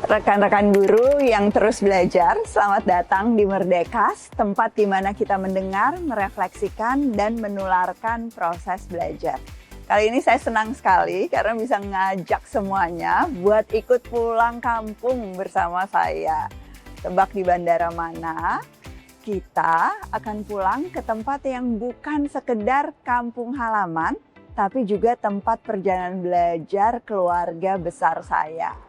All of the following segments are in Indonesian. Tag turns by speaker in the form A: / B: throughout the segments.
A: Rekan-rekan guru yang terus belajar, selamat datang di Merdekas, tempat di mana kita mendengar, merefleksikan, dan menularkan proses belajar. Kali ini saya senang sekali karena bisa ngajak semuanya buat ikut pulang kampung bersama saya. Tebak di bandara mana? Kita akan pulang ke tempat yang bukan sekedar kampung halaman, tapi juga tempat perjalanan belajar keluarga besar saya.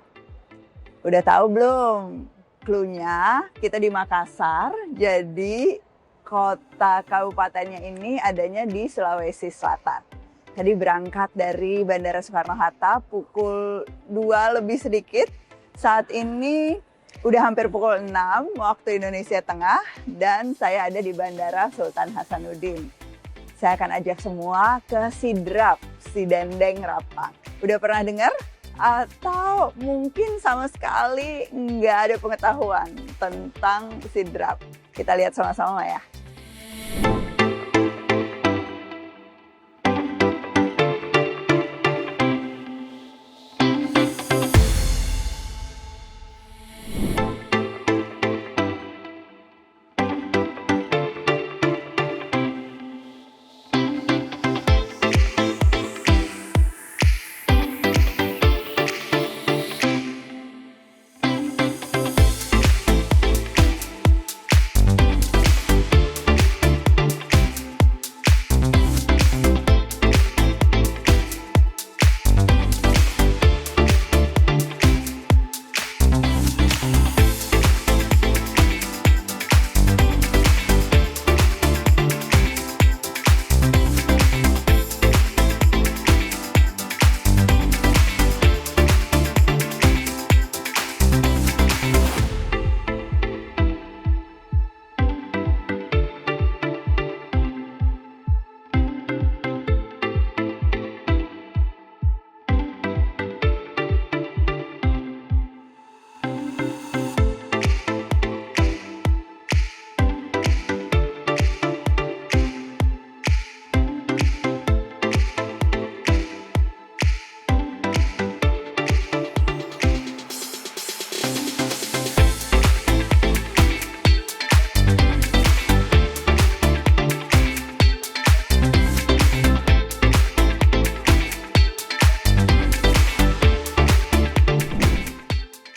A: Udah tahu belum? Cluenya kita di Makassar, jadi kota kabupatennya ini adanya di Sulawesi Selatan. Tadi berangkat dari Bandara Soekarno-Hatta pukul 2 lebih sedikit. Saat ini udah hampir pukul 6 waktu Indonesia Tengah dan saya ada di Bandara Sultan Hasanuddin. Saya akan ajak semua ke Sidrap, Sidendeng Rapang. Udah pernah dengar? Atau mungkin sama sekali nggak ada pengetahuan tentang Sidrap. Kita lihat sama-sama ya.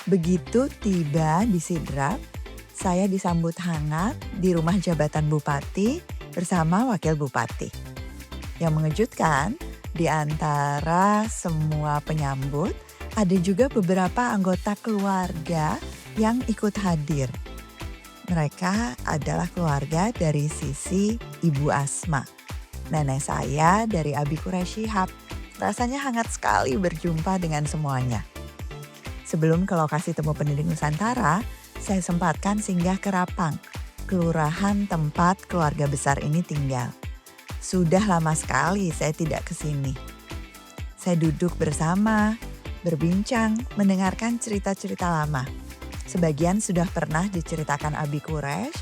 A: Begitu tiba di Sidrap, saya disambut hangat di rumah jabatan Bupati bersama Wakil Bupati. Yang mengejutkan, di antara semua penyambut, ada juga beberapa anggota keluarga yang ikut hadir. Mereka adalah keluarga dari sisi Ibu Asma. Nenek saya dari Abi Quraisy Shihab. Rasanya hangat sekali berjumpa dengan semuanya. Sebelum ke lokasi Temu Pendidik Nusantara, saya sempatkan singgah ke Rapang, kelurahan tempat keluarga besar ini tinggal. Sudah lama sekali saya tidak ke sini. Saya duduk bersama, berbincang, mendengarkan cerita-cerita lama. Sebagian sudah pernah diceritakan Abi Quraisy,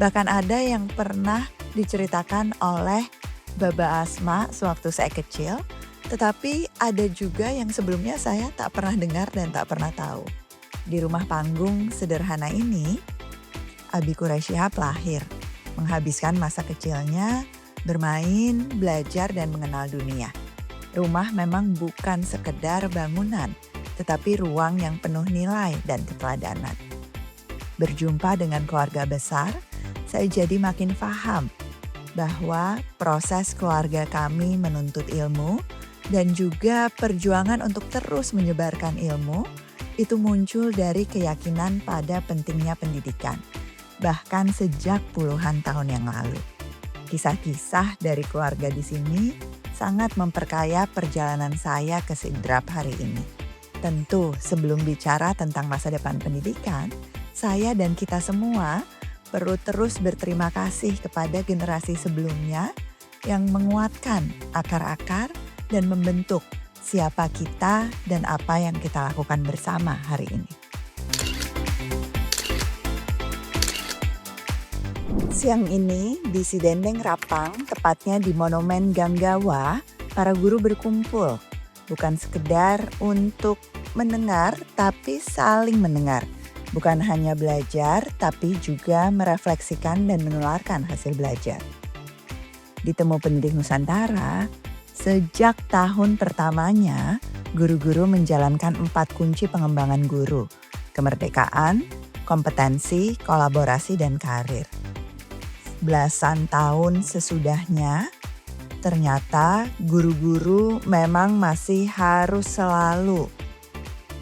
A: bahkan ada yang pernah diceritakan oleh Baba Asma sewaktu saya kecil, tetapi ada juga yang sebelumnya saya tak pernah dengar dan tak pernah tahu. Di rumah panggung sederhana ini, Abi Quraisy Shihab lahir, menghabiskan masa kecilnya bermain, belajar, dan mengenal dunia. Rumah memang bukan sekedar bangunan, tetapi ruang yang penuh nilai dan keteladanan. Berjumpa dengan keluarga besar, saya jadi makin paham bahwa proses keluarga kami menuntut ilmu dan juga perjuangan untuk terus menyebarkan ilmu itu muncul dari keyakinan pada pentingnya pendidikan, bahkan sejak puluhan tahun yang lalu. Kisah-kisah dari keluarga di sini sangat memperkaya perjalanan saya ke Sidrap hari ini. Tentu sebelum bicara tentang masa depan pendidikan, saya dan kita semua perlu terus berterima kasih kepada generasi sebelumnya yang menguatkan akar-akar dan membentuk siapa kita dan apa yang kita lakukan bersama hari ini. Siang ini di Sidendeng Rapang, tepatnya di Monumen Ganggawa, para guru berkumpul. Bukan sekedar untuk mendengar tapi saling mendengar. Bukan hanya belajar tapi juga merefleksikan dan menularkan hasil belajar. Di Temu Pendidik Nusantara, sejak tahun pertamanya, guru-guru menjalankan 4 kunci pengembangan guru: kemerdekaan, kompetensi, kolaborasi, dan karir. Belasan tahun sesudahnya, ternyata guru-guru memang masih harus selalu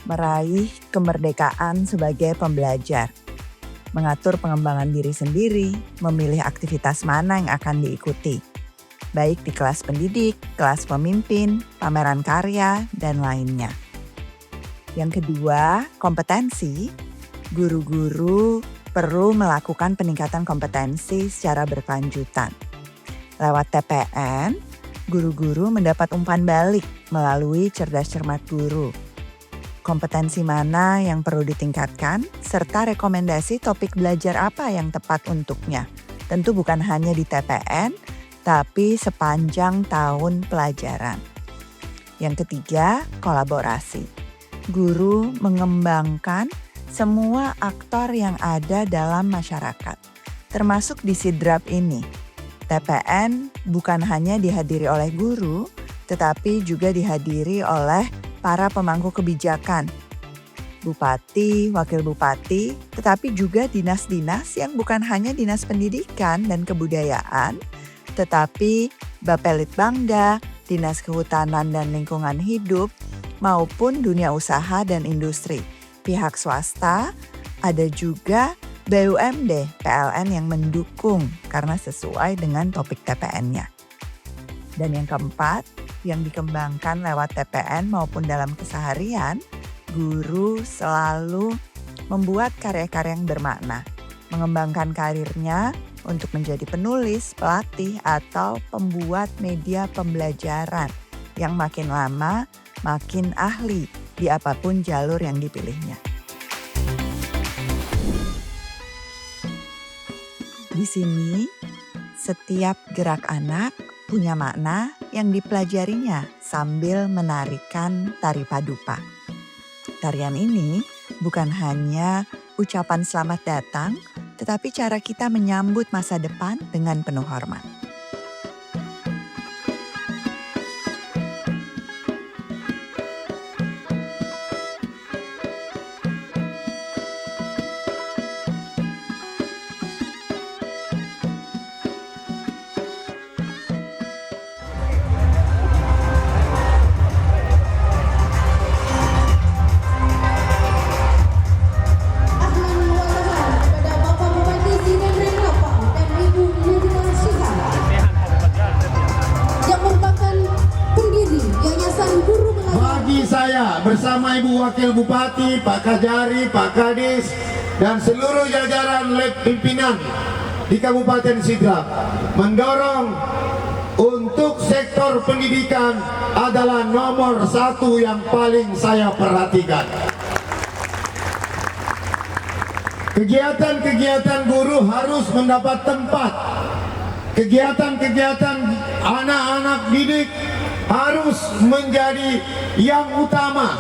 A: meraih kemerdekaan sebagai pembelajar, mengatur pengembangan diri sendiri, memilih aktivitas mana yang akan diikuti, baik di kelas pendidik, kelas pemimpin, pameran karya, dan lainnya. Yang kedua, kompetensi. Guru-guru perlu melakukan peningkatan kompetensi secara berkelanjutan. Lewat TPN, guru-guru mendapat umpan balik melalui Cerdas Cermat Guru. Kompetensi mana yang perlu ditingkatkan, serta rekomendasi topik belajar apa yang tepat untuknya. Tentu bukan hanya di TPN, tapi sepanjang tahun pelajaran. Yang ketiga, kolaborasi. Guru mengembangkan semua aktor yang ada dalam masyarakat, termasuk di Sidrap ini. TPN bukan hanya dihadiri oleh guru, tetapi juga dihadiri oleh para pemangku kebijakan, bupati, wakil bupati, tetapi juga dinas-dinas yang bukan hanya dinas pendidikan dan kebudayaan, tetapi Bapelitbangda, Dinas Kehutanan dan Lingkungan Hidup, maupun dunia usaha dan industri. Pihak swasta, ada juga BUMD, PLN yang mendukung karena sesuai dengan topik TPN-nya. Dan yang keempat, yang dikembangkan lewat TPN maupun dalam keseharian, guru selalu membuat karya-karya yang bermakna, mengembangkan karirnya untuk menjadi penulis, pelatih, atau pembuat media pembelajaran yang makin lama makin ahli di apapun jalur yang dipilihnya. Di sini, setiap gerak anak punya makna yang dipelajarinya sambil menarikan tari padupa. Tarian ini bukan hanya ucapan selamat datang, tetapi cara kita menyambut masa depan dengan penuh hormat.
B: Saya bersama Ibu Wakil Bupati, Pak Kajari, Pak Kadis, dan seluruh jajaran pimpinan di Kabupaten Sidrap mendorong untuk sektor pendidikan adalah nomor 1 yang paling saya perhatikan. Kegiatan-kegiatan guru harus mendapat tempat. Kegiatan-kegiatan anak-anak didik harus menjadi yang utama.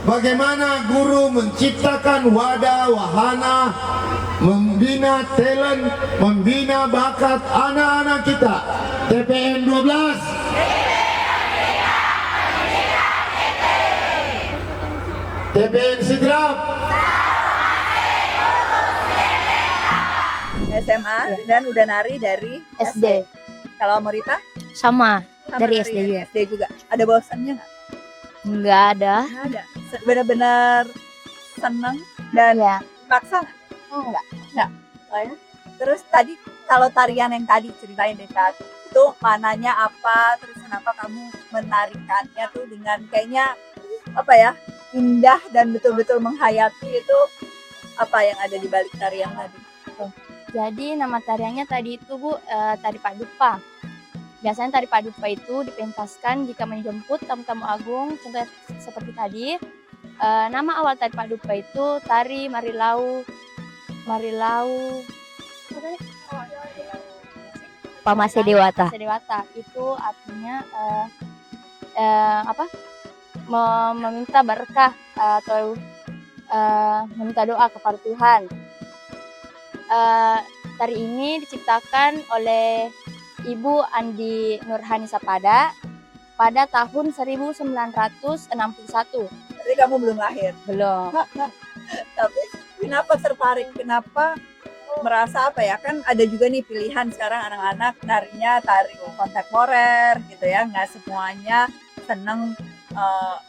B: Bagaimana guru menciptakan wadah, wahana, membina talent, membina bakat anak-anak kita. TPN 12. TPN Sidrap.
A: SMA dan udah nari dari
C: SD.
A: Kalau Morita?
C: Sama dari SD juga.
A: SD juga. Ada bosannya nggak?
C: Nggak ada.
A: Nggak ada. Benar-benar seneng dan
C: Ya.
A: paksa nggak?
C: Enggak.
A: Nggak. Oh ya? Terus tadi kalau tarian yang tadi ceritain deh Kak, itu mananya apa? Terus kenapa kamu menarikannya tuh dengan kayaknya apa ya, indah dan betul-betul menghayati itu, apa yang ada di balik tarian tadi?
C: Jadi nama tariannya tadi itu Bu, tari padupa. Biasanya tari padupa itu dipentaskan jika menjemput tamu-tamu agung, contohnya seperti tadi. Nama awal tari padupa itu tari Marilau Pamase Dewata. Pamase Dewata itu artinya meminta berkah atau meminta doa kepada Tuhan. Tari ini diciptakan oleh Ibu Andi Nurhani Sapada pada tahun 1961.
D: Berarti kamu belum lahir.
C: Belum.
D: Tapi kenapa tertarik? Kenapa merasa apa ya? Kan ada juga nih pilihan sekarang anak-anak narinya tari kontemporer gitu ya. Nggak semuanya seneng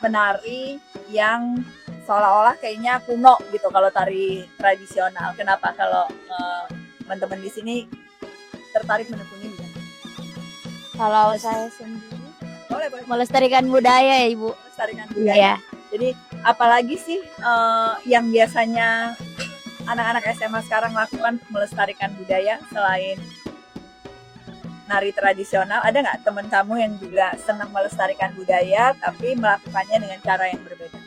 D: menari yang seolah-olah kayaknya kuno gitu kalau tari tradisional. Kenapa kalau teman-teman di sini tertarik menekuni ini?
C: Kalau saya sendiri
D: Boleh.
C: melestarikan budaya ya Ibu.
D: Melestarikan budaya.
C: Iya.
D: Jadi apalagi sih yang biasanya anak-anak SMA sekarang lakukan untuk melestarikan budaya selain nari tradisional? Ada nggak teman kamu yang juga senang melestarikan budaya tapi melakukannya dengan cara yang berbeda?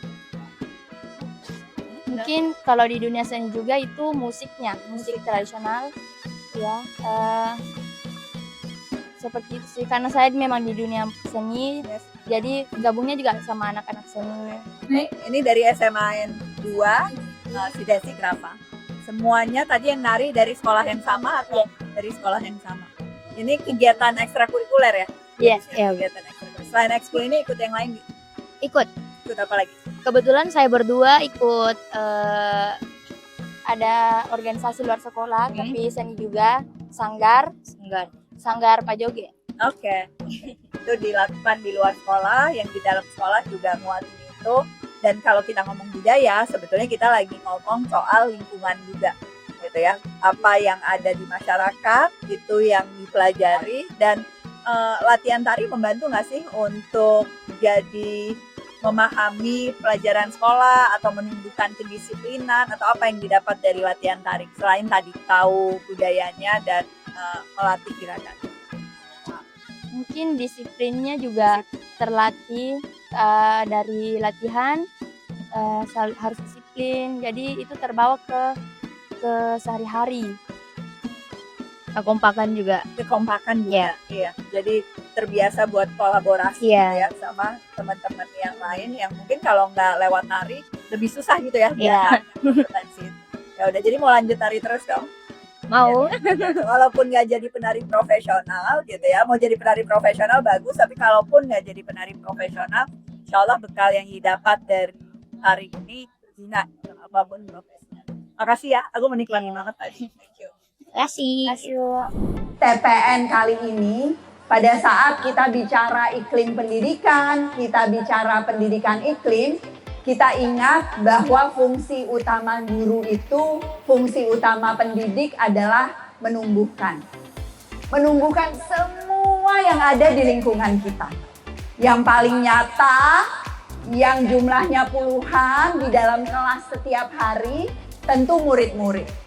C: Mungkin kalau di dunia seni juga itu musiknya, musik tradisional ya. Seperti itu sih, karena saya memang di dunia seni, jadi gabungnya juga sama anak-anak seni.
D: Ini dari SMAN 2 si Desi Grafa. Semuanya tadi yang nari dari sekolah yang sama atau dari sekolah yang sama? Ini kegiatan ekstrakurikuler ya?
C: Iya, iya.
D: Kegiatan ekstrakurikuler. Selain ekskul ini ikut yang lain?
C: Ikut.
D: Ikut apa lagi?
C: Kebetulan saya berdua ikut ada organisasi luar sekolah, tapi seni juga, sanggar Pak Joge.
D: Oke. Itu dilakukan di luar sekolah, yang di dalam sekolah juga nguatin itu. Dan kalau kita ngomong budaya, sebetulnya kita lagi ngomong soal lingkungan juga, gitu ya. Apa yang ada di masyarakat, itu yang dipelajari. Dan latihan tari membantu nggak sih untuk jadi memahami pelajaran sekolah atau menumbuhkan kedisiplinan atau apa yang didapat dari latihan tari selain tadi tahu budayanya dan melatih gerakan?
C: Mungkin disiplinnya juga terlatih dari latihan, harus disiplin. Jadi itu terbawa ke sehari-hari. Kekompakan juga.
D: Iya. Jadi terbiasa buat kolaborasi
C: Iya.
D: ya sama teman-teman yang lain yang mungkin kalau nggak lewat tari lebih susah gitu ya.
C: Iya.
D: Ya udah, jadi mau lanjut tari terus dong.
C: Mau.
D: Walaupun nggak jadi penari profesional gitu ya, mau jadi penari profesional bagus, tapi kalaupun nggak jadi penari profesional, insya Allah bekal yang didapat dari tari ini berguna apapun profesinya. Makasih ya, aku menikmati banget tadi. Thank you.
C: Kasih.
E: TPN kali ini, pada saat kita bicara iklim pendidikan, kita bicara pendidikan iklim, kita ingat bahwa fungsi utama guru itu, fungsi utama pendidik adalah menumbuhkan. Menumbuhkan semua yang ada di lingkungan kita. Yang paling nyata, yang jumlahnya puluhan di dalam kelas setiap hari, tentu murid-murid.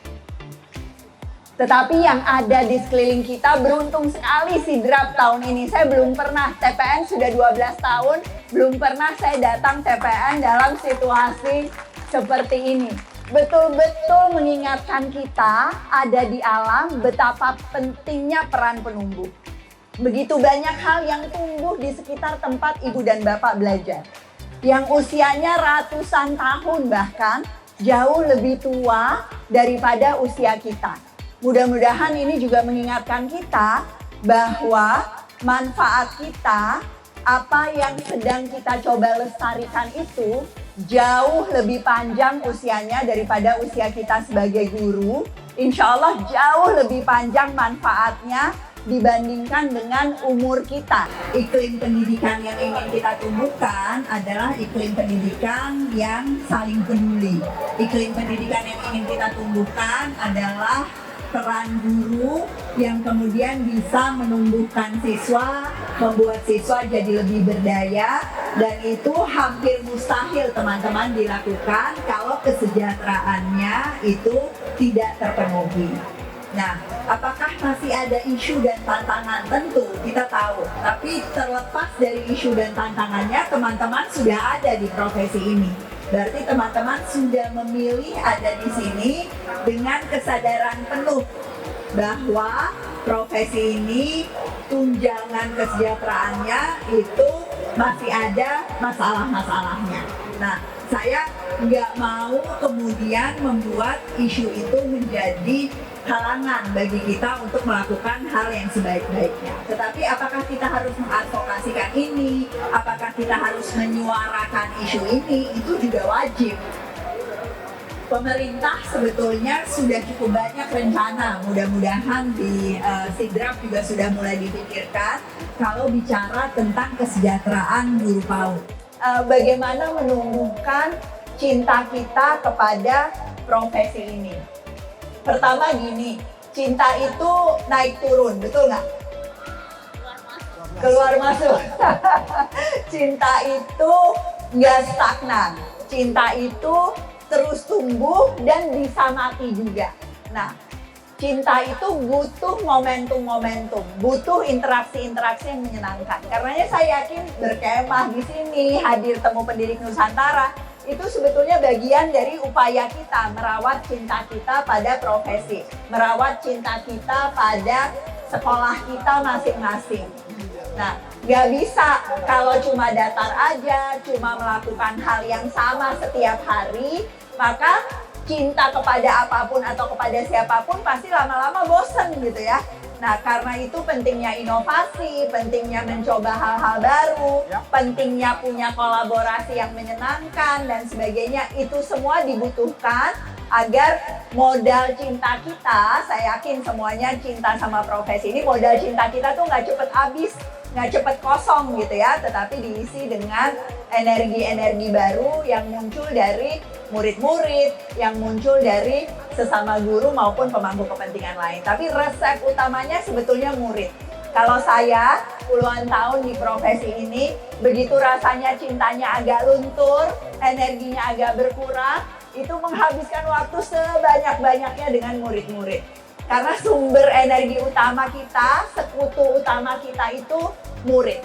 E: Tetapi yang ada di sekeliling kita, beruntung sekali Sidrap tahun ini. Saya belum pernah, TPN sudah 12 tahun, belum pernah saya datang TPN dalam situasi seperti ini. Betul-betul mengingatkan kita ada di alam betapa pentingnya peran penumbuh. Begitu banyak hal yang tumbuh di sekitar tempat ibu dan bapak belajar. Yang usianya ratusan tahun bahkan, jauh lebih tua daripada usia kita. Mudah-mudahan ini juga mengingatkan kita bahwa manfaat kita, apa yang sedang kita coba lestarikan itu jauh lebih panjang usianya daripada usia kita sebagai guru. Insya Allah jauh lebih panjang manfaatnya dibandingkan dengan umur kita. Iklim pendidikan yang ingin kita tumbuhkan adalah iklim pendidikan yang saling peduli. Iklim pendidikan yang ingin kita tumbuhkan adalah peran guru yang kemudian bisa menumbuhkan siswa, membuat siswa jadi lebih berdaya, dan itu hampir mustahil teman-teman dilakukan kalau kesejahteraannya itu tidak terpenuhi. Nah, apakah masih ada isu dan tantangan? Tentu kita tahu, tapi terlepas dari isu dan tantangannya, teman-teman sudah ada di profesi ini. Berarti teman-teman sudah memilih ada di sini dengan kesadaran penuh bahwa profesi ini tunjangan kesejahteraannya itu masih ada masalah-masalahnya. Nah, saya nggak mau kemudian membuat isu itu menjadi halangan bagi kita untuk melakukan hal yang sebaik-baiknya. Tetapi apakah kita harus mengadvokasikan ini, apakah kita harus menyuarakan isu ini, itu juga wajib. Pemerintah sebetulnya sudah cukup banyak rencana, mudah-mudahan di Sidrap juga sudah mulai dipikirkan kalau bicara tentang kesejahteraan guru PAUD. Bagaimana menumbuhkan cinta kita kepada profesi ini. Pertama gini, cinta itu naik turun, betul nggak? Keluar masuk. Cinta itu nggak stagnan. Cinta itu terus tumbuh dan bisa mati juga. Nah, cinta itu butuh momentum-momentum, butuh interaksi-interaksi yang menyenangkan. Karenanya saya yakin berkemah di sini, hadir temu pendidik Nusantara, itu sebetulnya bagian dari upaya kita merawat cinta kita pada profesi, merawat cinta kita pada sekolah kita masing-masing. Nah, nggak bisa kalau cuma datar aja, cuma melakukan hal yang sama setiap hari, maka cinta kepada apapun atau kepada siapapun pasti lama-lama bosen gitu ya. Nah, karena itu pentingnya inovasi, pentingnya mencoba hal-hal baru, pentingnya punya kolaborasi yang menyenangkan dan sebagainya. Itu semua dibutuhkan agar modal cinta kita, saya yakin semuanya cinta sama profesi ini, modal cinta kita tuh nggak cepet habis, nggak cepet kosong gitu ya, tetapi diisi dengan energi-energi baru yang muncul dari murid-murid, yang muncul dari sesama guru maupun pemangku kepentingan lain. Tapi resep utamanya sebetulnya murid. Kalau saya puluhan tahun di profesi ini, begitu rasanya cintanya agak luntur, energinya agak berkurang, itu menghabiskan waktu sebanyak-banyaknya dengan murid-murid. Karena sumber energi utama kita, sekutu utama kita itu murid.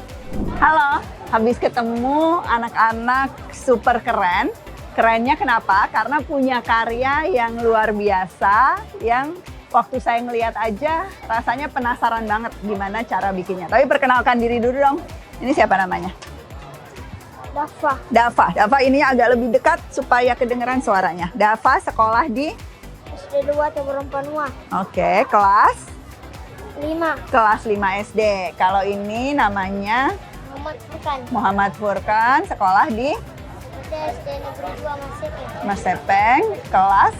E: Halo, habis ketemu anak-anak super keren. Kerennya kenapa? Karena punya karya yang luar biasa, yang waktu saya ngeliat aja rasanya penasaran banget gimana cara bikinnya. Tapi perkenalkan diri dulu dong. Ini siapa namanya? Dava ini agak lebih dekat supaya kedengeran suaranya. Dava sekolah di
F: SD 2 Teguran Panua.
E: Oke, kelas
F: 5.
E: Kelas 5 SD. Kalau ini namanya Muhammad Furkan, sekolah di
F: SD Negeri 2
E: Mas Sepeng, kelas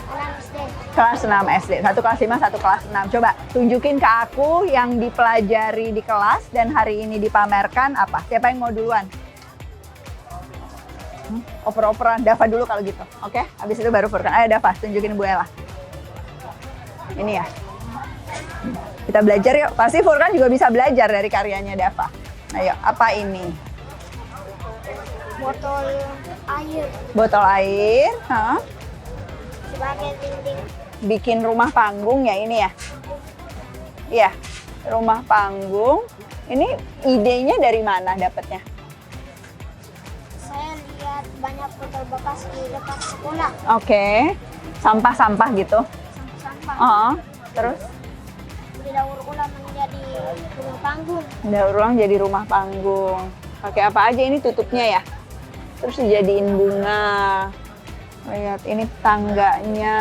F: 6 SD.
E: kelas 6 SD. Satu kelas 5, satu kelas 6. Coba tunjukin ke aku yang dipelajari di kelas dan hari ini dipamerkan apa? Siapa yang mau duluan? Oper-operan, Dava dulu kalau gitu. Oke, habis itu baru Furkan. Ayo Dava, tunjukin Bu Ella. Ini ya. Kita belajar yuk. Pasti Furkan juga bisa belajar dari karyanya Dava. Ayo, apa ini?
F: Botol air
E: Botol air. Hah?
F: sebagai dinding.
E: Bikin rumah panggung ya ini ya? Iya, rumah panggung. Ini idenya dari mana dapetnya?
F: Saya lihat banyak botol bekas di dekat sekolah.
E: Oke, sampah-sampah gitu.
F: Sampah-sampah.
E: Terus?
F: Didaur ulang menjadi rumah panggung.
E: Daur ulang jadi rumah panggung. Pakai apa aja ini tutupnya ya? Terus dijadiin bunga. Lihat ini tangganya.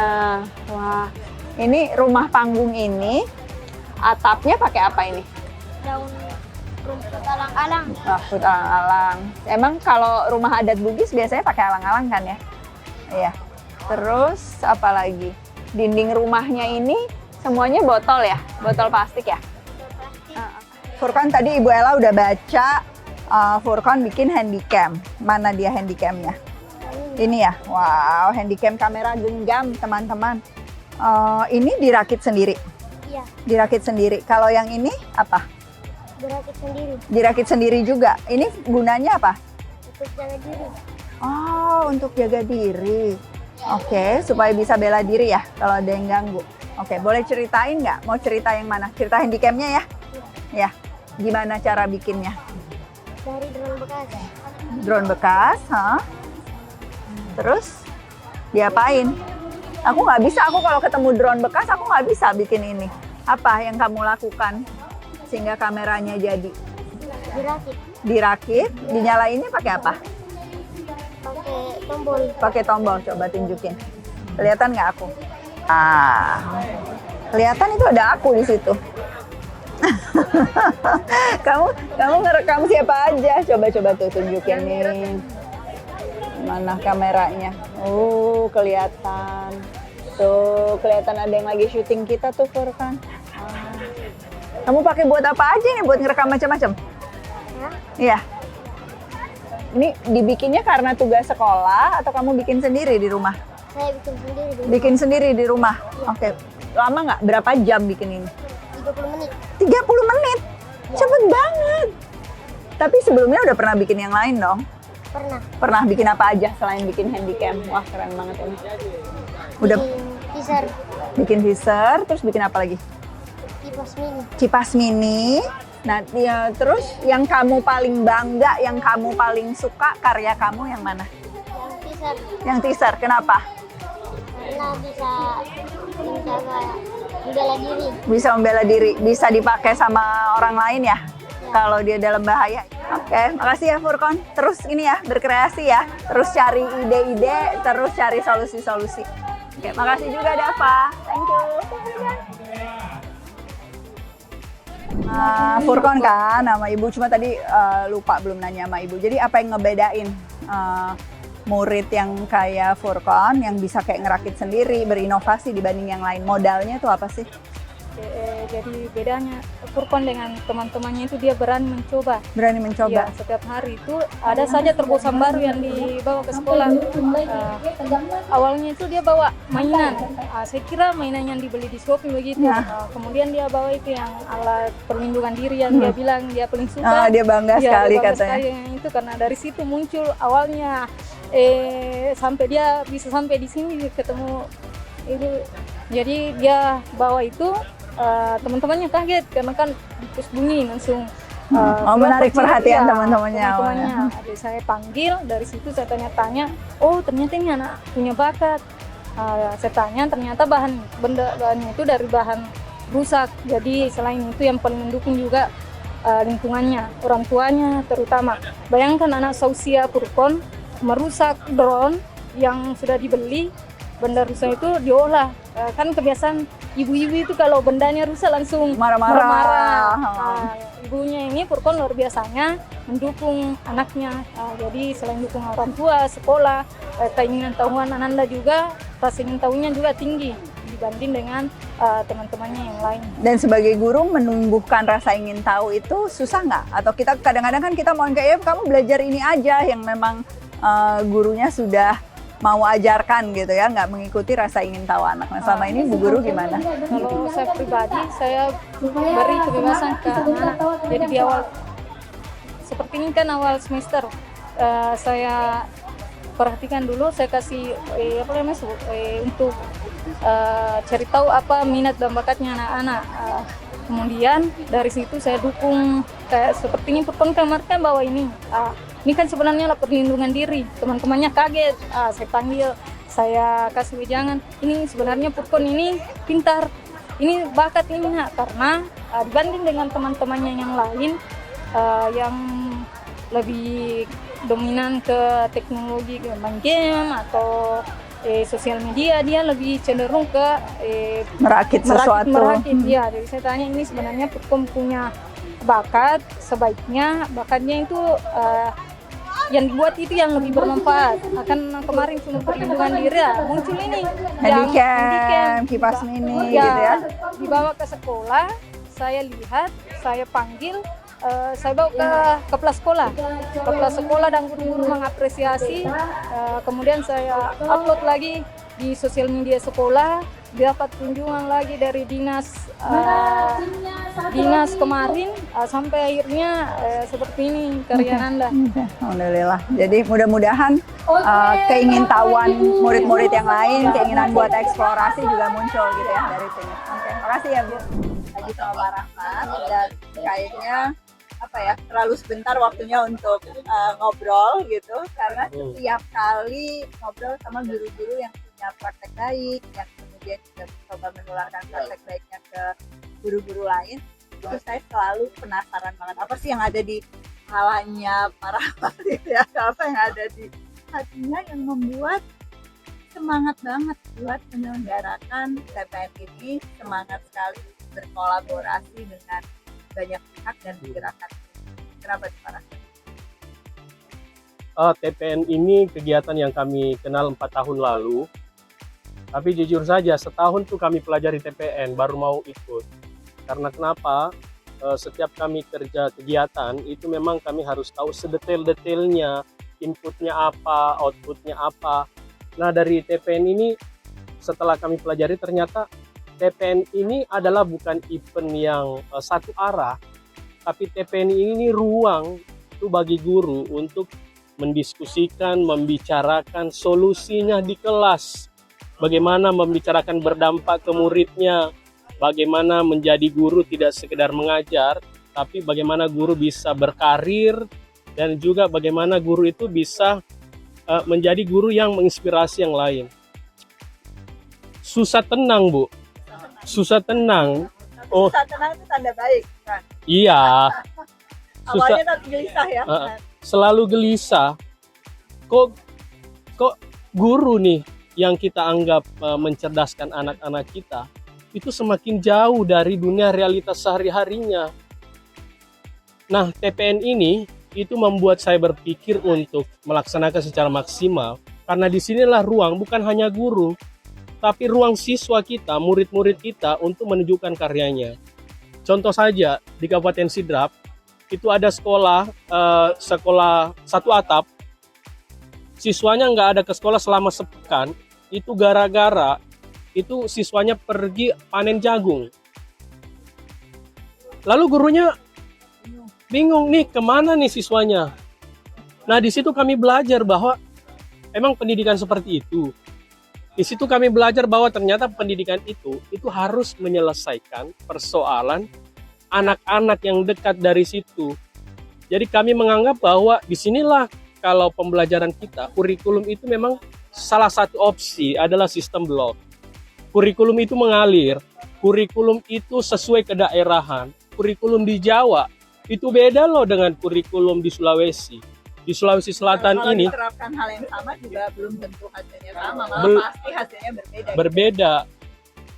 E: Wah, ini rumah panggung ini atapnya pakai apa ini?
F: Daun rumput alang-alang.
E: Rumput alang-alang. Emang kalau rumah adat Bugis biasanya pakai alang-alang kan ya? Iya. Terus apa lagi? Dinding rumahnya ini semuanya botol ya? Botol plastik ya? Furkan tadi Ibu Ella udah baca Furkan bikin handycam. Mana dia handycamnya? Ini ya? Wow, handycam kamera genggam teman-teman. Ini dirakit sendiri?
F: Iya,
E: Dirakit sendiri. Kalau yang ini apa?
F: dirakit sendiri
E: Dirakit sendiri juga. Ini gunanya apa?
F: untuk jaga diri.
E: Oh, untuk jaga diri. Oke, supaya bisa bela diri ya kalau ada yang ganggu. Oke, boleh ceritain nggak? Mau cerita yang mana? Cerita handycamnya ya? Ya. Gimana cara bikinnya?
F: Dari drone bekas.
E: Drone bekas, Terus diapain? Aku nggak bisa. Aku kalau ketemu drone bekas, aku nggak bisa bikin ini. Apa yang kamu lakukan sehingga kameranya jadi?
F: Dirakit.
E: Dirakit, dinyalainnya pakai apa?
F: Pakai tombol.
E: Pakai tombol, coba tunjukin. Kelihatan nggak aku? Kelihatan itu ada aku di situ. kamu ngerekam siapa aja? Coba tuh tunjukin nih. Mana kameranya? Oh, kelihatan. Tuh, kelihatan ada yang lagi syuting kita tuh, Furkan. Kamu pakai buat apa aja nih? Buat ngerekam macam-macam?
F: Ya.
E: Iya. Ini dibikinnya karena tugas sekolah atau kamu bikin sendiri di rumah?
F: Saya bikin sendiri dulu.
E: Bikin sendiri di rumah? Oke. Lama nggak? Berapa jam bikin ini?
F: 30 menit.
E: 30 menit? Cepet banget. Tapi sebelumnya udah pernah bikin yang lain dong?
F: Pernah.
E: Pernah bikin apa aja selain bikin handycam? Wah, keren banget ini. Udah
F: Bikin teaser.
E: bikin teaser, terus bikin apa lagi?
F: Kipas mini.
E: Kipas mini. Nah, ya, terus yang kamu paling bangga, yang kamu paling suka karya kamu yang mana?
F: Yang teaser.
E: Yang teaser, kenapa?
F: Karena bisa membela diri.
E: Bisa membela diri, bisa dipakai sama orang lain ya? Kalau dia dalam bahaya. Oke, makasih ya Furkon. Terus ini ya, berkreasi ya. Terus cari ide-ide, terus cari solusi-solusi. Oke, makasih juga Dava. Thank you. Furkon kan nama ibu, cuma tadi lupa belum nanya sama ibu. Jadi apa yang ngebedain murid yang kayak Furkon yang bisa kayak ngerakit sendiri, berinovasi dibanding yang lain? Modalnya itu apa sih?
G: Jadi bedanya Furkon dengan teman-temannya itu dia berani mencoba.
E: Berani mencoba.
G: Ya, setiap hari itu ada saja terobosan baru yang dibawa ke sekolah. Awalnya itu dia bawa mainan. Saya kira mainan yang dibeli di Shopee begitu. Kemudian dia bawa itu yang alat perlindungan diri yang dia bilang dia paling suka.
E: Dia bangga sekali
G: dia bangga
E: katanya.
G: sekali itu karena dari situ muncul awalnya sampai dia bisa sampai di sini ketemu itu. Jadi dia bawa itu teman-temannya kaget karena kan terus bunyi langsung
E: menarik perhatian teman-temannya.
G: Jadi saya panggil, dari situ saya tanya-tanya, oh ternyata ini anak punya bakat. Saya tanya, ternyata bahannya itu dari bahan rusak. Jadi selain itu yang paling mendukung juga lingkungannya, orang tuanya terutama. Bayangkan anak seusia Furkon merusak drone yang sudah dibeli, benda rusak itu diolah. Kan kebiasaan ibu-ibu itu kalau bendanya rusak langsung marah-marah. Ibunya ini Furkon luar biasanya mendukung anaknya. Jadi selain dukung orang tua, sekolah, keinginan tahuan Ananda juga, rasa ingin tahunya juga tinggi dibanding dengan teman-temannya yang lain.
E: Dan sebagai guru menumbuhkan rasa ingin tahu itu susah nggak? Atau kita kadang-kadang kan kita mau kayak kamu belajar ini aja yang memang gurunya sudah mau ajarkan gitu ya, nggak mengikuti rasa ingin tahu anak. Nah selama ini Bu Guru gimana?
G: Kalau saya pribadi, saya beri kebebasan ke anak. Jadi di awal, seperti ini kan awal semester, saya perhatikan dulu, saya kasih untuk cari tahu apa minat dan bakatnya anak-anak. Kemudian dari situ saya dukung, kayak seperti ini Furkon kemarin bawa ini. Ini kan sebenarnya perlindungan diri, teman-temannya kaget. Saya panggil, saya kasih wejangan. Ini sebenarnya Furkon ini pintar, ini bakat ini nak, karena dibanding dengan teman-temannya yang lain yang lebih dominan ke teknologi, ke main game atau sosial media, dia lebih cenderung ke
E: merakit sesuatu.
G: Ya, jadi saya tanya ini sebenarnya Furkon punya bakat, sebaiknya bakatnya itu yang dibuat itu yang lebih bermanfaat. Akan kemarin cuma perlindungan diri ya, muncul ini
E: handycam, kipas mini
G: ya,
E: gitu ya.
G: Dibawa ke sekolah, saya lihat, saya panggil, saya bawa ke kelas sekolah dan guru-guru mengapresiasi. Kemudian saya upload lagi di sosial media sekolah, dapat kunjungan lagi dari dinas kemarin, sampai akhirnya seperti ini karya Anda.
E: Alhamdulillah. Jadi mudah-mudahan keingintahuan murid-murid yang lain, keinginan buat eksplorasi juga muncul gitu ya dari sini. Oke, makasih ya Bu. Lagi sama Pak Rahmat dan kayaknya terlalu sebentar waktunya untuk ngobrol gitu, karena setiap kali ngobrol sama guru-guru yang punya praktek baik, yang kemudian juga mencoba menularkan praktek baiknya ke guru-guru lain, itu saya selalu penasaran banget apa sih yang ada di
D: kepalanya para wali ya, apa yang ada di hatinya yang membuat semangat banget buat menyelenggarakan TPN ini, semangat sekali berkolaborasi dengan banyak pihak dan gerakan. Kenapa tuh Farah?
H: TPN ini kegiatan yang kami kenal 4 tahun lalu. Tapi jujur saja, setahun tuh kami pelajari TPN, baru mau ikut. Karena kenapa? Setiap kami kerja kegiatan, itu memang kami harus tahu sedetail-detailnya, inputnya apa, outputnya apa. Nah, dari TPN ini, setelah kami pelajari, ternyata TPN ini adalah bukan event yang satu arah, tapi TPN ini ruang itu bagi guru untuk mendiskusikan, membicarakan solusinya di kelas. Bagaimana membicarakan berdampak ke muridnya, bagaimana menjadi guru tidak sekedar mengajar, tapi bagaimana guru bisa berkarir, dan juga bagaimana guru itu bisa menjadi guru yang menginspirasi yang lain. Susah tenang, Bu. Susah tenang. Oh,
D: Susah tenang itu tanda baik kan?
H: iya.
D: Awalnya tapi gelisah ya.
H: Selalu gelisah. Kok guru nih yang kita anggap mencerdaskan anak-anak kita itu semakin jauh dari dunia realitas sehari-harinya. Nah, TPN ini itu membuat saya berpikir untuk melaksanakan secara maksimal, karena disinilah ruang bukan hanya guru, tapi ruang siswa kita, murid-murid kita untuk menunjukkan karyanya. Contoh saja di Kabupaten Sidrap itu ada sekolah satu atap, siswanya nggak ada ke sekolah selama sepekan, itu gara-gara itu siswanya pergi panen jagung. Lalu gurunya bingung nih kemana nih siswanya. Nah, di situ kami belajar bahwa emang pendidikan seperti itu. Di situ kami belajar bahwa ternyata pendidikan itu harus menyelesaikan persoalan anak-anak yang dekat dari situ. Jadi kami menganggap bahwa disinilah kalau pembelajaran kita, kurikulum itu memang salah satu opsi adalah sistem blok. Kurikulum itu mengalir, kurikulum itu sesuai kedaerahan. Kurikulum di Jawa itu beda loh dengan kurikulum di Sulawesi. Di Sulawesi Selatan
D: kalau
H: ini
D: diterapkan hal yang sama juga belum tentu hasilnya sama, malah pasti hasilnya berbeda.
H: berbeda.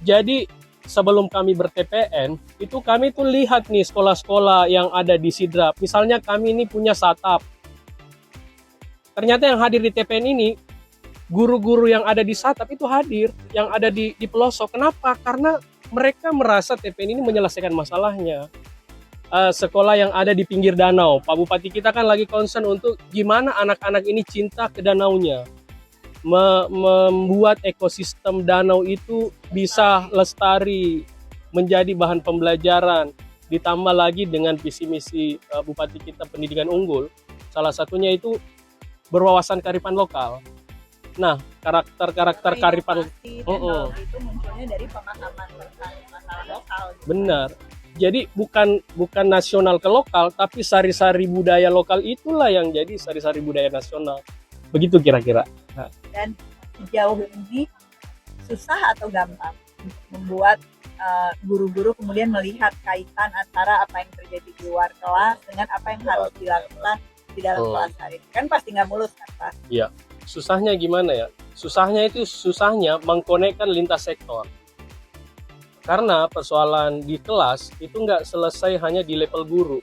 H: Jadi sebelum kami ber-TPN, itu kami tuh lihat nih sekolah-sekolah yang ada di Sidrap. Misalnya kami ini punya SATAP. Ternyata yang hadir di TPN ini, guru-guru yang ada di SATAP itu hadir, yang ada di pelosok. Kenapa? Karena mereka merasa TPN ini menyelesaikan masalahnya. Sekolah yang ada di pinggir danau, Pak Bupati kita kan lagi concern untuk gimana anak-anak ini cinta ke danaunya. Membuat ekosistem danau itu bisa lestari, menjadi bahan pembelajaran. Ditambah lagi dengan visi misi Bupati kita pendidikan unggul, salah satunya itu berwawasan kearifan lokal. Nah, karakter kearifan
D: itu munculnya dari pemahaman tentang masalah lokal.
H: Benar. Jadi bukan nasional ke lokal, tapi sari-sari budaya lokal itulah yang jadi sari-sari budaya nasional. Begitu kira-kira. Nah.
D: Dan sejauh ini susah atau gampang membuat guru-guru kemudian melihat kaitan antara apa yang terjadi di luar kelas dengan apa yang harus dilakukan di dalam kelas hari ini. Kan pasti nggak mulus kan, Pak?
H: Iya. Susahnya gimana ya? Susahnya mengkonekkan lintas sektor. Karena persoalan di kelas itu nggak selesai hanya di level guru.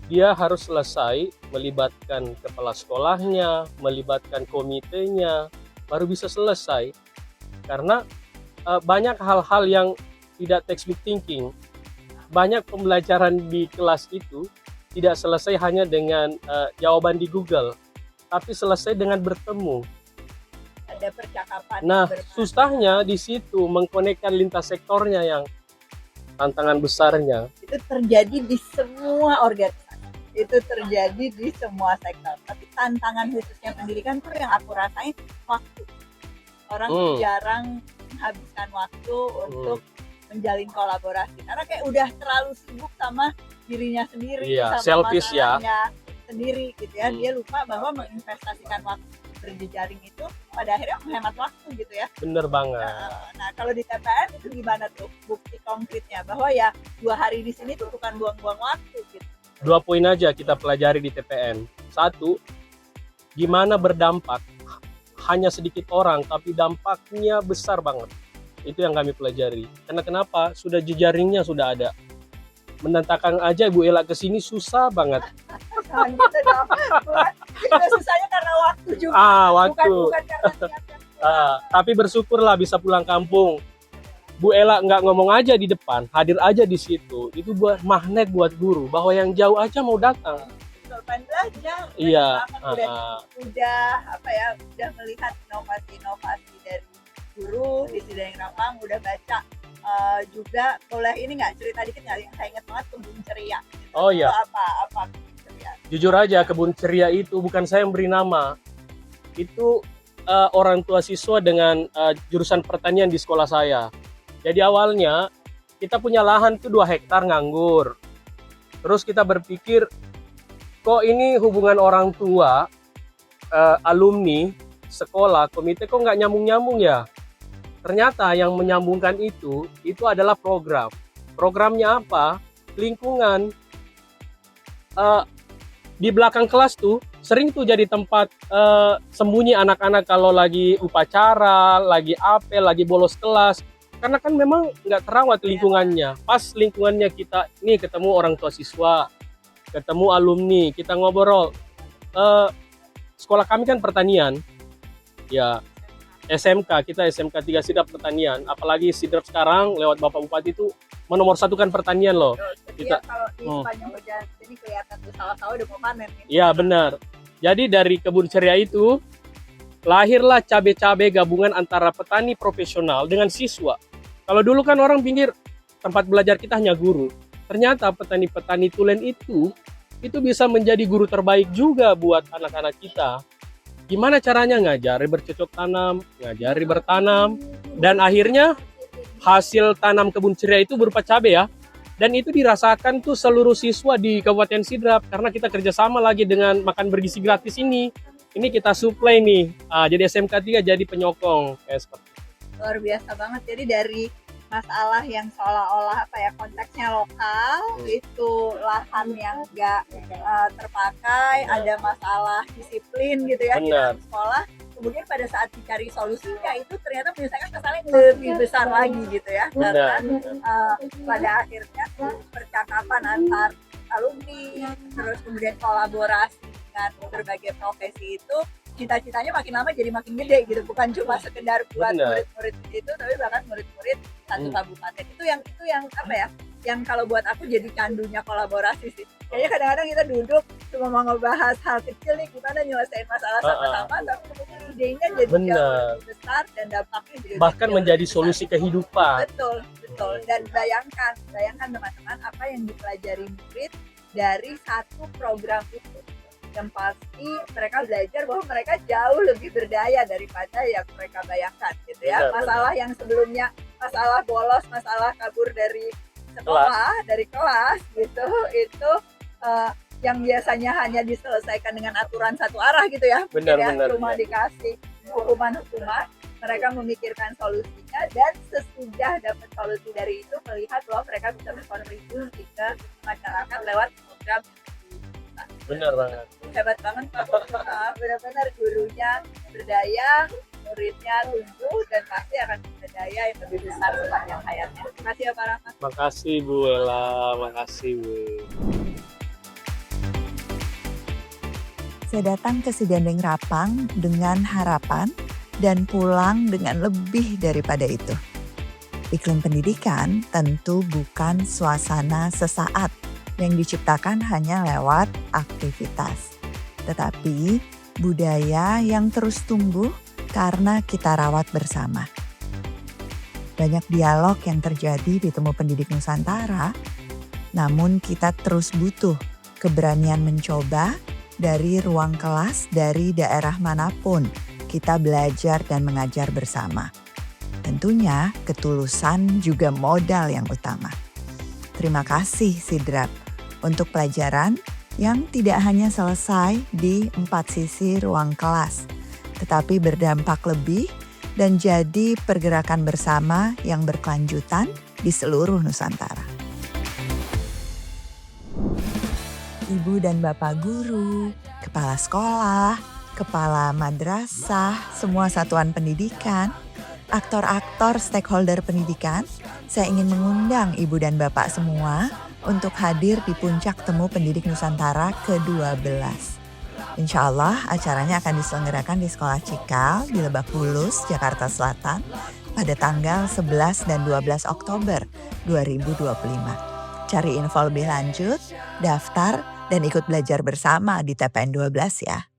H: Dia harus selesai melibatkan kepala sekolahnya, melibatkan komitenya, baru bisa selesai. Karena banyak hal-hal yang tidak textbook thinking. Banyak pembelajaran di kelas itu tidak selesai hanya dengan jawaban di Google, tapi selesai dengan bertemu.
D: Ada percakapan.
H: Nah, susahnya di situ mengkonekkan lintas sektornya yang tantangan besarnya.
D: Itu terjadi di semua organisasi. Itu terjadi di semua sektor. Tapi tantangan khususnya pendidikan tuh yang aku rasain waktu. Orang jarang menghabiskan waktu untuk menjalin kolaborasi. Karena kayak udah terlalu sibuk sama dirinya sendiri,
H: Iya,
D: sama
H: selfish ya.
D: masalahnya sendiri gitu ya. Dia lupa bahwa menginvestasikan waktu berjejaring itu pada akhirnya menghemat waktu gitu ya.
H: Bener banget.
D: Nah, kalau di TPN itu gimana tuh bukti konkretnya bahwa ya 2 hari di sini tuh bukan buang-buang waktu gitu.
H: 2 poin aja kita pelajari di TPN. 1, gimana berdampak hanya sedikit orang tapi dampaknya besar banget. Itu yang kami pelajari. Karena kenapa? Sudah jejaringnya sudah ada. Mendatangkan aja Ibu Ela ke sini susah banget.
D: Jangan gitu dong. Itu susahnya karena waktu juga.
H: Waktu.
D: Bukan karena niatnya.
H: Tapi bersyukurlah bisa pulang kampung. Bu Ela nggak ngomong aja di depan, hadir aja di situ. Itu buat magnet buat guru bahwa yang jauh aja mau datang.
D: Pengen belajar.
H: Iya.
D: Udah melihat inovasi-inovasi dari guru di Sidang Rapang, udah baca juga. Boleh ini nggak cerita dikit nggak? Yang saya ingat banget Kebun Ceria.
H: Oh iya.
D: Itu apa Kebun Ceria?
H: Jujur aja Kebun Ceria itu bukan saya yang beri nama. Itu orang tua siswa dengan jurusan pertanian di sekolah saya. Jadi awalnya kita punya lahan tuh 2 hektar nganggur. Terus kita berpikir, kok ini hubungan orang tua, alumni, sekolah, komite kok nggak nyambung-nyambung ya? Ternyata yang menyambungkan itu adalah program. Programnya apa? Lingkungan. Di belakang kelas tuh sering tuh jadi tempat sembunyi anak-anak kalau lagi upacara, lagi apel, lagi bolos kelas. Karena kan memang nggak terawat lingkungannya. Pas lingkungannya kita nih ketemu orang tua siswa, ketemu alumni, kita ngobrol. Sekolah kami kan pertanian, ya SMK, kita SMK 3 Sidrap Pertanian. Apalagi Sidrap sekarang lewat Bapak Bupati itu menomorsatukan pertanian loh.
D: Kita kalau di sepanjang berjalan ini kelihatan tuh sawah-sawah udah mau panen.
H: Iya benar. Jadi dari Kebun Ceria itu lahirlah cabai-cabai gabungan antara petani profesional dengan siswa. Kalau dulu kan orang pinggir tempat belajar kita hanya guru. Ternyata petani-petani tulen itu bisa menjadi guru terbaik juga buat anak-anak kita. Gimana caranya ngajari bercocok tanam, ngajari bertanam, dan akhirnya hasil tanam Kebun Ceria itu berupa cabai ya. Dan itu dirasakan tuh seluruh siswa di Kabupaten Sidrap karena kita kerjasama lagi dengan makan bergizi gratis ini. Ini kita supply nih. Jadi SMK 3 jadi penyokong.
D: Luar biasa banget. Jadi dari masalah yang seolah-olah konteksnya lokal, itu lahan yang nggak terpakai, ada masalah disiplin gitu ya di dalam sekolah. Kemudian pada saat dicari solusinya itu ternyata menyelesaikan masalah yang lebih besar lagi gitu ya. Karena pada akhirnya percakapan antar alumni, terus kemudian kolaborasi dengan berbagai profesi itu cita-citanya makin lama jadi makin gede gitu, bukan cuma sekedar buat murid-murid itu, tapi bahkan murid-murid satu kabupaten. Itu yang yang kalau buat aku jadi candunya kolaborasi sih. Kayaknya kadang-kadang kita duduk cuma mau ngebahas hal kecil nih, gimana nyelesain masalah sama-sama, tapi kemudian idenya jadi jauh lebih besar dan dampaknya jadi
H: bahkan menjadi solusi kehidupan.
D: Betul. Dan bayangkan teman-teman apa yang dipelajari murid dari satu program itu. Yang pasti mereka belajar bahwa mereka jauh lebih berdaya daripada yang mereka bayangkan gitu ya. Masalah yang sebelumnya masalah bolos, masalah kabur dari sekolah, dari kelas gitu, itu yang biasanya hanya diselesaikan dengan aturan satu arah gitu ya.
H: Benar.
D: Cuma dikasih hukuman, mereka memikirkan solusinya, dan sesudah dapat solusi dari itu melihat bahwa mereka bisa berkontribusi ke masyarakat lewat program.
H: Benar banget.
D: Hebat banget Pak. Benar-benar gurunya berdaya, muridnya tumbuh, dan pasti akan berdaya yang lebih besar sepanjang hayatnya. Terima kasih ya Pak Rahmat.
H: Makasih Bu Ella, makasih Bu.
A: Saya datang ke Sidandeng Rapang dengan harapan dan pulang dengan lebih daripada itu. Iklim pendidikan tentu bukan suasana sesaat yang diciptakan hanya lewat aktivitas, tetapi budaya yang terus tumbuh karena kita rawat bersama. Banyak dialog yang terjadi di Temu Pendidik Nusantara, namun kita terus butuh keberanian mencoba dari ruang kelas dari daerah manapun kita belajar dan mengajar bersama. Tentunya ketulusan juga modal yang utama. Terima kasih Sidrap untuk pelajaran yang tidak hanya selesai di 4 sisi ruang kelas, tetapi berdampak lebih dan jadi pergerakan bersama yang berkelanjutan di seluruh Nusantara. ibu dan bapak guru, kepala sekolah, kepala madrasah, semua satuan pendidikan, aktor-aktor stakeholder pendidikan, saya ingin mengundang ibu dan bapak semua untuk hadir di puncak Temu Pendidik Nusantara ke-12. Insya Allah acaranya akan diselenggarakan di Sekolah Cikal di Lebak Bulus, Jakarta Selatan pada tanggal 11 dan 12 Oktober 2025. Cari info lebih lanjut, daftar, dan ikut belajar bersama di TPN 12 ya.